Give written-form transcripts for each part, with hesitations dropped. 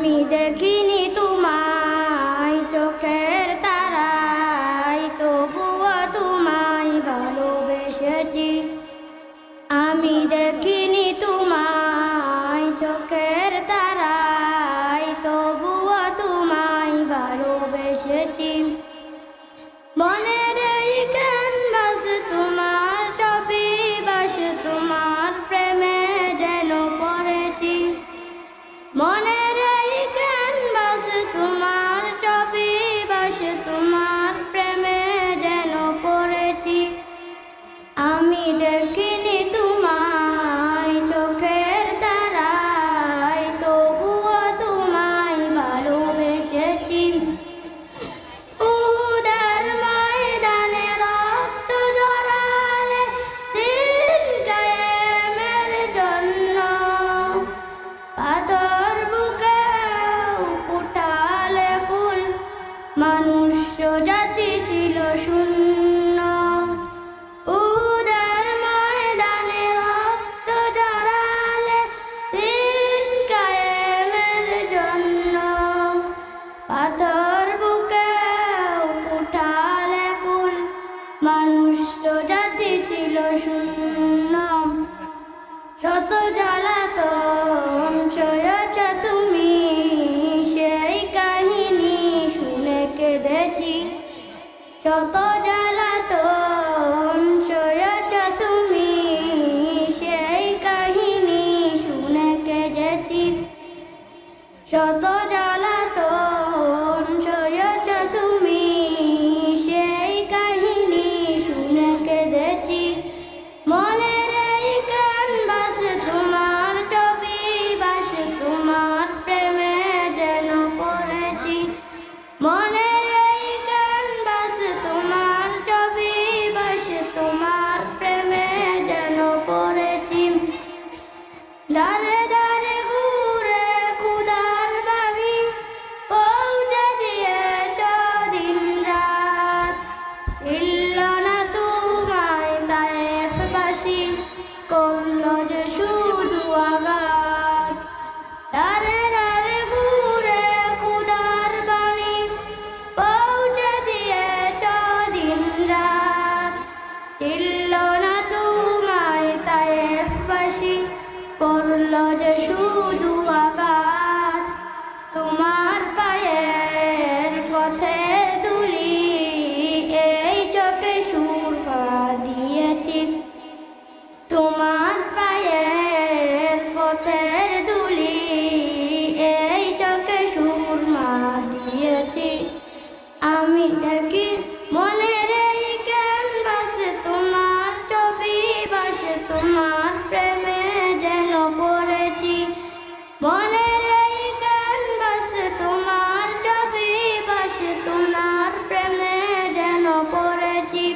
আমি দেখিনি তোমায় চোখের তারায়, তবুও তোমায় ভালোবেসেছি। আমি দেখিনি তোমায় চোখের তারায়, তবুও তোমায় ভালোবেসেছি। মনের এই ক্যানভাস তোমার ছবি, বাস তোমার প্রেমে যেন পড়েছি। মনের এই ক্যানভাস তোমার ছবি, বাস তোমার প্রেমে যেন পড়েছি। আমি দেখিনি তোমায় চোখের তারায়, তবুও তোমায় ভালোবেসেছি। উহুদের ময়দানে রক্ত ঝরালে দিন কায়েমের জন্য, পাথর বুকে উঠালে ফুল, মনুষ্য জাতি ছিল শূন্য। উহুদের ময়দানে রক্ত ঝরালে দিন কায়েমের জন্য, পাথর বুকে উঠালে ফুল, মনুষ্য জাতি ছিল শূন্য। শত জ্বালাতন সয়েছ তুমি, সেই কাহিনী শুনে কেঁদেছি। শত জ্বালাতন সয়েছ তুমি, সেই কাহিনী শুনে কেঁদেছি। শত জ্বালাতন সয়েছ তুমি, সেই কাহিনী শুনে কেঁদেছি। মনের এই ক্যানভাস তোমার ছবি, বাস তোমার প্রেমে যেন পড়েছি। মনের এই ক্যানভাস তোমার ছবি, বাস তোমার প্রেমে যেন পড়েছি। দারে দারে ঘুরে খুদার বাণী পৌঁছে দিয়েছ দিন রাত, ছিল না তোমায় তায়েফবাসী, করল যে শুধু আঘাত। দারে দারে ঘুরে খুদার বাণী পৌঁছে দিয়েছ দিন রাত, ছিল না তোমায় তায়েফবাসী, করল যে শুধু আঘাত। তোমার পায়ের পথে ধুলি, এই চোখে সুরমা দিয়েছি। তোমার পায়ের পথের ধুলি, এই চোখে সুরমা দিয়েছি। আমি দেখি মনের এই ক্যানভাস তোমার ছবি, বাস তোমার প্রেমে যেন পড়েছি। মনের এই ক্যানভাস তোমার ছবি, বাস তোমার প্রেমে যেন পড়েছি।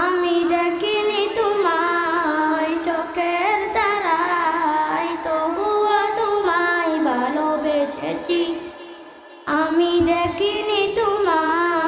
আমি দেখিনি তোমায় চোখের তারায়, তবুও তোমায় ভালোবেসেছি। আমি দেখিনি তোমায়